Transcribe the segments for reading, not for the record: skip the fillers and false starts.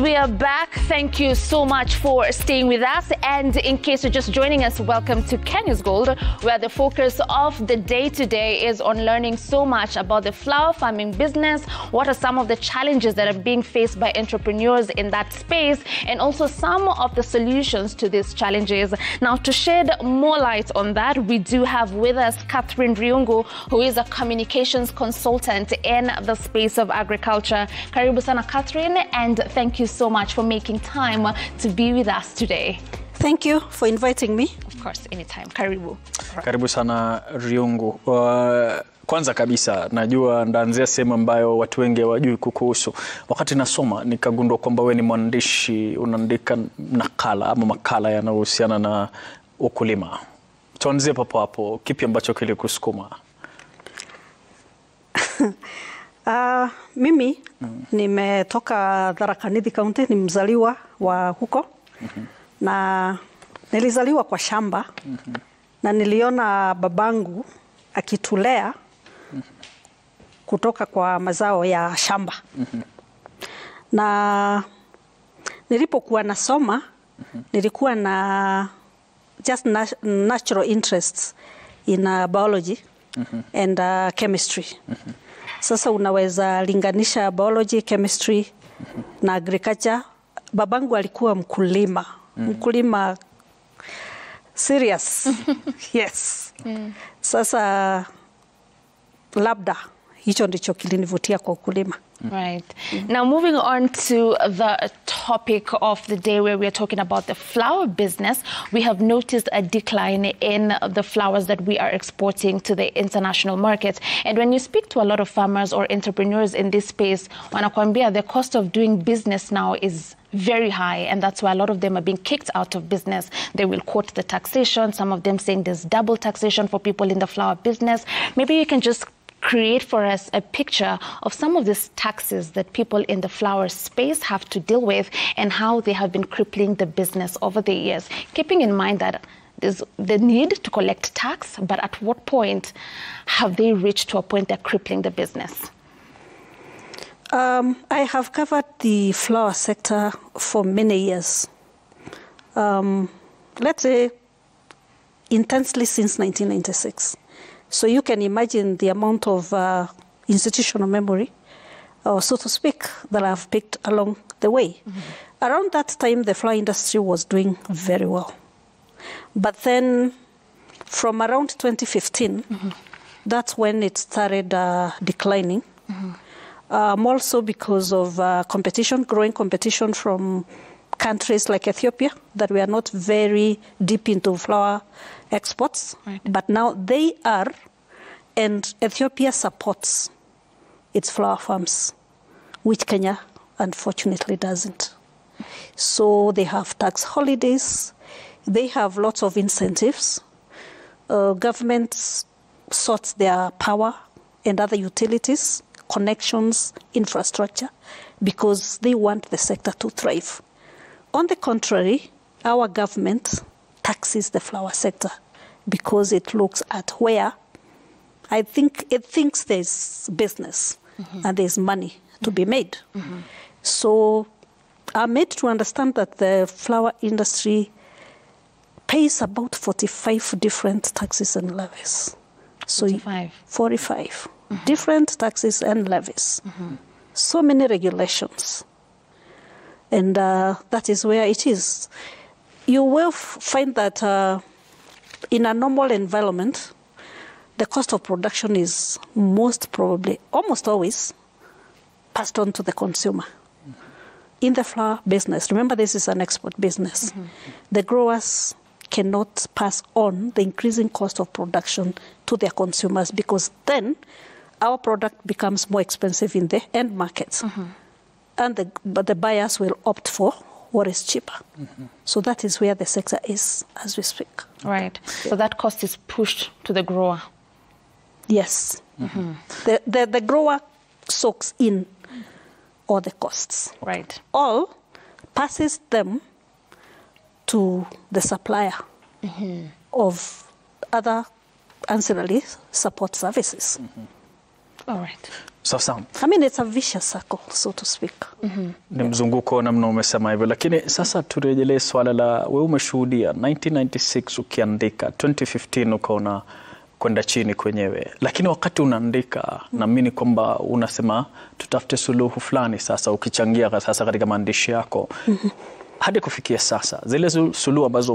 we are back. Thank you so much for staying with us. And in case you're just joining us, welcome to Kenya's Gold, where the focus of the day today is on learning so much about the flower farming business. What are some of the challenges that are being faced by entrepreneurs in that space, and also some of the solutions to these challenges. Now, to shed more light on that, we do have with us Catherine Riungu, who is a communications consultant in the space of agriculture. Karibu sana, Catherine, and thank you so much for making time to be with us today. Thank you for inviting me. Of course, anytime. Karibu. Karibu sana Riungu. Kwanza kabisa najua ndaanzia sehemu ambayo watu wengi hawajui kukuhusu. Wakati nasoma nikagundua kwamba wewe ni mwandishi, unaandika nakala ama makala yanayohusiana na ukulima. Tuanzie papo hapo, kipi ambacho kilikusukuma? Mimi nimetoka Tharaka Nithi County, ni mzaliwa wa huko. Na nilizaliwa kwa shamba. Na niliona babangu akitulea kutoka kwa mazao ya shamba. Na nilipokuwa nasoma, nilikuwa na just natural interests in biology and chemistry. Sasa unaweza linganisha biology, chemistry na agriculture. Babangu alikuwa mkulima. Mkulima serious. Yes. Sasa labda hicho ndicho kilinivutia kwa ukulima. Right. Now, moving on to the topic of the day, where we are talking about the flower business, we have noticed a decline in the flowers that we are exporting to the international market. And when you speak to a lot of farmers or entrepreneurs in this space, wanakuambia the cost of doing business now is very high, and that's why a lot of them are being kicked out of business. They will quote the taxation, some of them saying there's double taxation for people in the flower business. Maybe you can just create for us a picture of some of these taxes that people in the flower space have to deal with and how they have been crippling the business over the years. Keeping in mind that there's the need to collect tax, but at what point have they reached to a point they're crippling the business? I have covered the flower sector for many years. Let's say intensely since 1996. So you can imagine the amount of institutional memory, or so to speak, that I've picked along the way. Around that time, the flower industry was doing very well. But then from around 2015, that's when it started declining. Also because of competition, growing competition from countries like Ethiopia, that we are not very deep into flower exports. Right. But now they are, and Ethiopia supports its flower farms, which Kenya unfortunately doesn't. So they have tax holidays, they have lots of incentives. Governments sorts their power and other utilities, connections, infrastructure, because they want the sector to thrive. On the contrary, our government taxes the flower sector because it looks at where it thinks there's business and there's money to be made. So I'm made to understand that the flower industry pays about 45 different taxes and levies. So 45 different taxes and levies. So many regulations. And that is where it is. You will find that in a normal environment, the cost of production is most probably, almost always, passed on to the consumer. In the flower business, remember this is an export business, the growers cannot pass on the increasing cost of production to their consumers, because then our product becomes more expensive in the end markets. But the buyers will opt for what is cheaper. So that is where the sector is as we speak. Right. So that cost is pushed to the grower. Yes. The grower soaks in all the costs. Right. All passes them to the supplier of other ancillary support services. All right. Sasa I mean, it's a vicious circle, so to speak. ni mzunguko namna umesema hivyo, lakini sasa turejelee swala la wewe umeshuhudia 1996 ukiandika, 2015 ukaona kwenda chini kwenyewe, lakini wakati unaandika naamini kwamba unasema tutafute suluhu fulani. Sasa ukichangia sasa katika maandishi yako hadi kufikia sasa, zile suluhu ambazo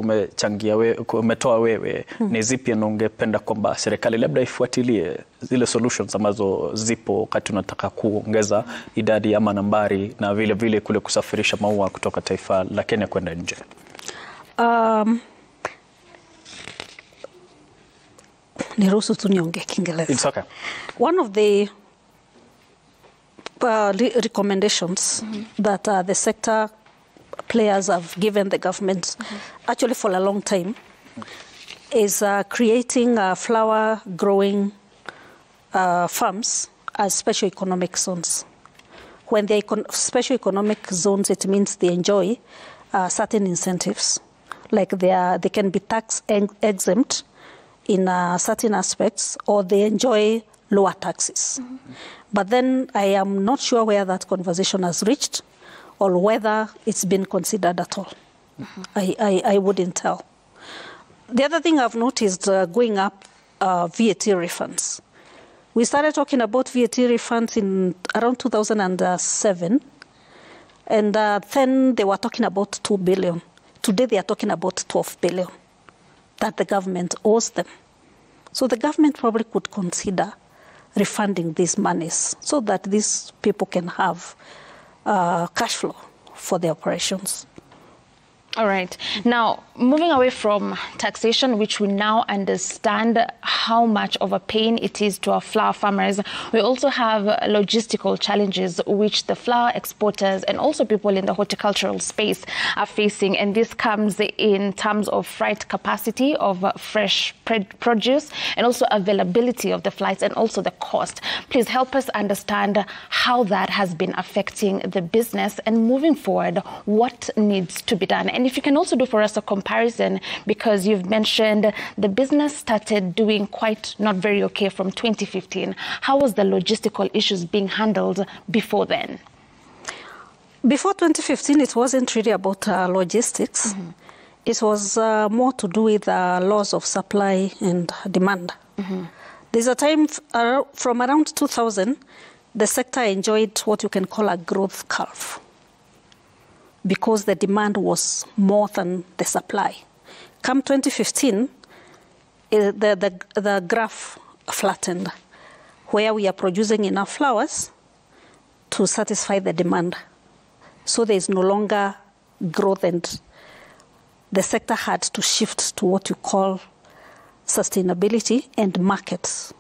umetoa wewe ni zipi, na ungependa kwamba serikali labda ifuatilie zile solutions ambazo zipo wakati unataka kuongeza idadi ama nambari na vile vile kule kusafirisha maua kutoka taifa la Kenya kwenda nje? Niruhusu tu niongee Kiingereza. It's okay. One of the recommendations that the sector players have given the government actually for a long time is creating flower growing farms as special economic zones. When they're special economic zones, it means they enjoy certain incentives, like they can be tax exempt in certain aspects, or they enjoy lower taxes. But then I am not sure where that conversation has reached, or whether it's been considered at all. I wouldn't tell. The other thing I've noticed going up VAT refunds. We started talking about VAT refunds in around 2007, and then they were talking about 2 billion. Today they are talking about 12 billion that the government owes them. So the government probably could consider refunding these monies so that these people can have cash flow for their operations. All right. Now, moving away from taxation, which we now understand how much of a pain it is to our flower farmers, we also have logistical challenges which the flower exporters and also people in the horticultural space are facing. And this comes in terms of freight capacity of fresh produce and also availability of the flights and also the cost. Please help us understand how that has been affecting the business, and moving forward, what needs to be done. And if you can also do for us a comparison, because you've mentioned the business started doing quite not very okay from 2015. How was the logistical issues being handled before then? Before 2015, it wasn't really about logistics. It was more to do with laws of supply and demand. There's a time from around 2000, the sector enjoyed what you can call a growth curve, because the demand was more than the supply. Come 2015, the graph flattened, where we are producing enough flowers to satisfy the demand. So there is no longer growth, and the sector had to shift to what you call sustainability and market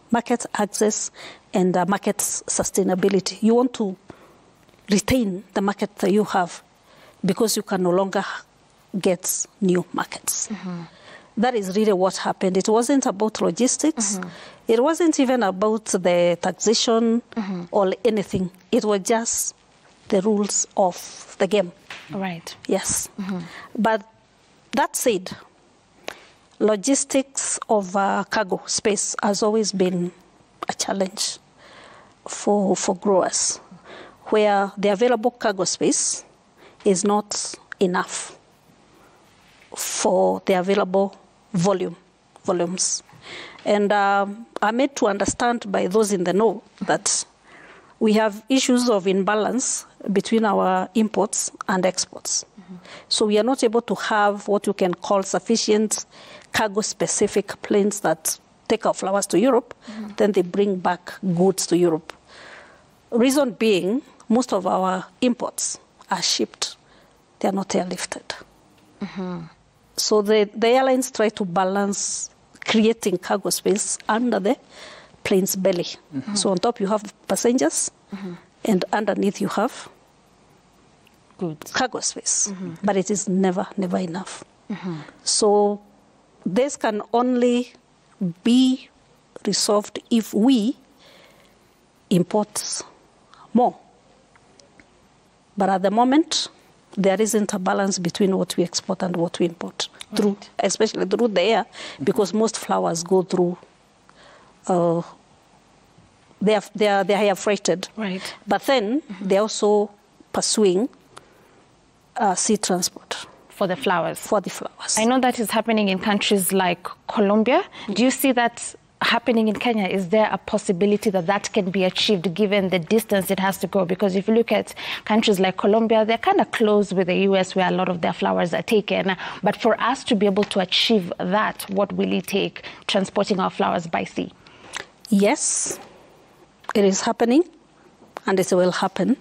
access and market sustainability. You want to retain the market that you have, because you can no longer get new markets. That is really what happened. It wasn't about logistics. It wasn't even about the taxation or anything. It was just the rules of the game. Right. Yes. But that said, logistics of cargo space has always been a challenge for growers, where the available cargo space is not enough for the available volumes. And I'm made to understand by those in the know that we have issues of imbalance between our imports and exports. So we are not able to have what you can call sufficient cargo-specific planes that take our flowers to Europe, then they bring back goods to Europe. Reason being, most of our imports are shipped. They are not airlifted. So the airlines try to balance creating cargo space under the plane's belly. So on top you have passengers, and underneath you have Goods. Cargo space. But it is never enough. So this can only be resolved if we import more. But at the moment, there isn't a balance between what we export and what we import, through, especially through the air, because most flowers go through they are freighted. Right. But then they're also pursuing sea transport. For the flowers. For the flowers. I know that is happening in countries like Colombia. Do you see that happening in Kenya? Is there a possibility that that can be achieved given the distance it has to go? Because if you look at countries like Colombia, they're kind of close with the US where a lot of their flowers are taken. But for us to be able to achieve that, what will it take transporting our flowers by sea? Yes, it is happening and it will happen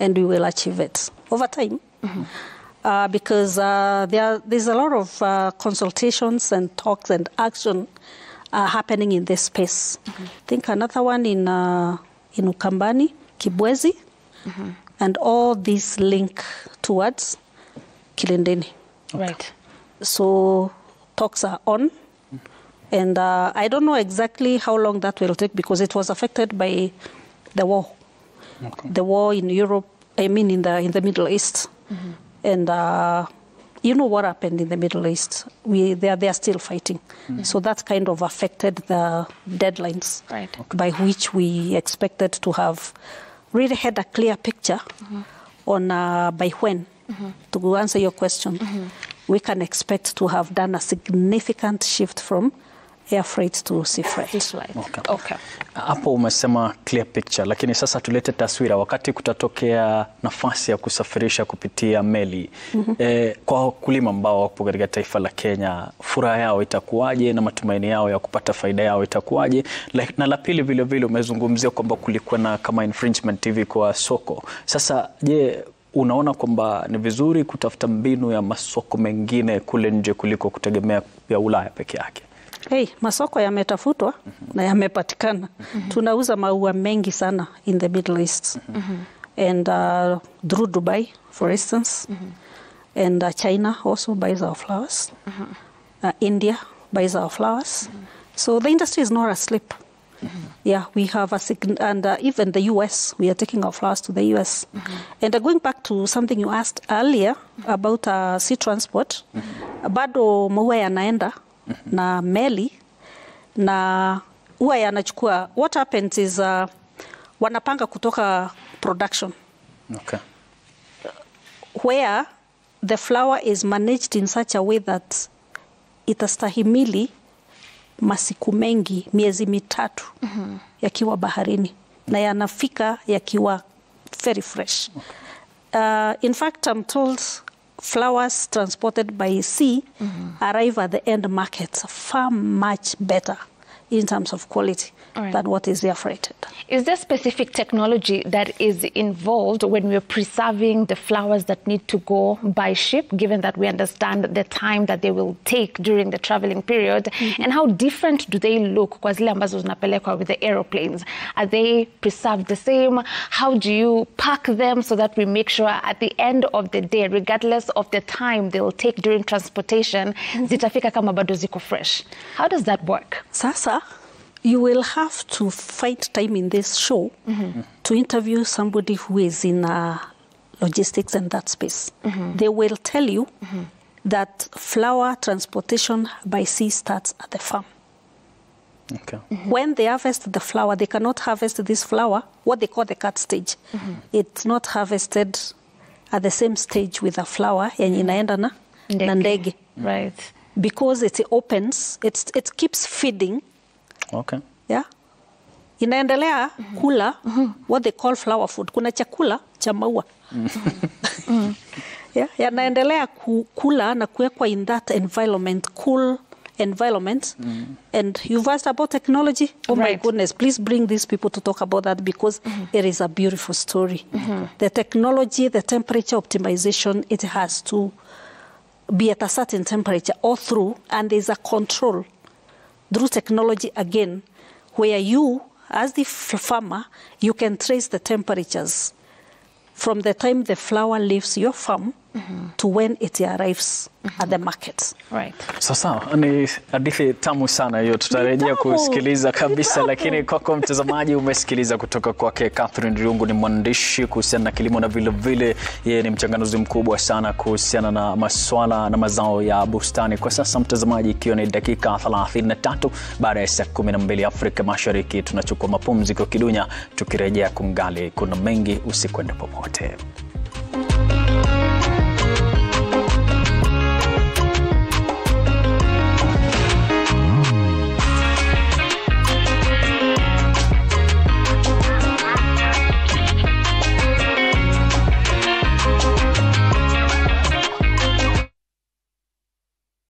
and we will achieve it over time. Because there's a lot of consultations and talks and action happening in this space. I think another one in Ukambani, Kibwezi, and all these link towards Kilindini. Right. So talks are on, and I don't know exactly how long that will take because it was affected by the war. The war in Europe, I mean in the Middle East. And you know what happened in the Middle East? They are still fighting. So that kind of affected the deadlines by which we expected to have really had a clear picture on by when. To answer your question, we can expect to have done a significant shift from air freight to sea freight. Okay. Hapo umesema clear picture, lakini sasa tulete taswira wakati kutatokea nafasi ya kusafirisha kupitia meli. Kwa wakulima ambao wapo katika taifa la Kenya, furaha yao itakuwaje na matumaini yao ya kupata faida yao itakuwaje? Na la pili vile vile umezungumzia kwamba kulikuwa na kama infringement hivi kwa soko. Sasa je, unaona kwamba ni vizuri kutafuta mbinu ya masoko mengine kule nje kuliko kutegemea ya Ulaya peke yake? Masoko yametafutwa na yamepatikana. Tunauza maua mengi sana in the Middle East. And through Dubai, for instance. And China also buys our flowers. India buys our flowers. So the industry is not asleep. Yeah, we have and even the US, we are taking our flowers to the US. And going back to something you asked earlier about sea transport, bado maua yanaenda na meli na huwa yanachukua. What happens is wanapanga kutoka production. Where the flower is managed in such a way that itastahimili masiku mengi, miezi mitatu yakiwa baharini na yanafika yakiwa very fresh. In fact, I'm told flowers transported by sea arrive at the end markets far much better in terms of quality than what is air freighted. Is there specific technology that is involved when we're preserving the flowers that need to go by ship, given that we understand the time that they will take during the traveling period? And how different do they look kwa zile ambazo zinapelekwa with the aeroplanes? Are they preserved the same? How do you pack them so that we make sure at the end of the day, regardless of the time they'll take during transportation, zitafika kama bado ziko fresh? How does that work? Sasa, you will have to find time in this show to interview somebody who is in logistics and that space. They will tell you that flower transportation by sea starts at the farm. When they harvest the flower, they cannot harvest this flower, what they call the cut stage. It's not harvested at the same stage with a flower, yenye inaenda na ndege. Right. Because it opens, it keeps feeding. Yeah. Inaendelea kula what they call flower food. Kuna chakula cha maua. Yeah, yanaendelea kula na kuwekwa in that environment, cool environment. And you've asked about technology. Oh my goodness, please bring these people to talk about that because it is a beautiful story. The technology, the temperature optimization, it has to be at a certain temperature all through, and there's a control through technology again, where you, as the farmer, you can trace the temperatures from the time the flower leaves your farm to when it arrives at the market. Right. Sasa ni hadithi tamu sana hiyo, tutarejea kusikiliza kabisa, lakini kwako mtazamaji umesikiliza kutoka kwake Catherine Riungu. Ni mwandishi kuhusiana na kilimo na vile vile yeye ni mchanganuzi mkubwa sana kuhusiana na masuala na mazao ya bustani. Kwa sasa mtazamaji, ikiwa ni dakika 33 baada ya saa 12 Afrika Mashariki, tunachukua mapumziko kidunya, tukirejea kungali kuna mengi, usikwende popote.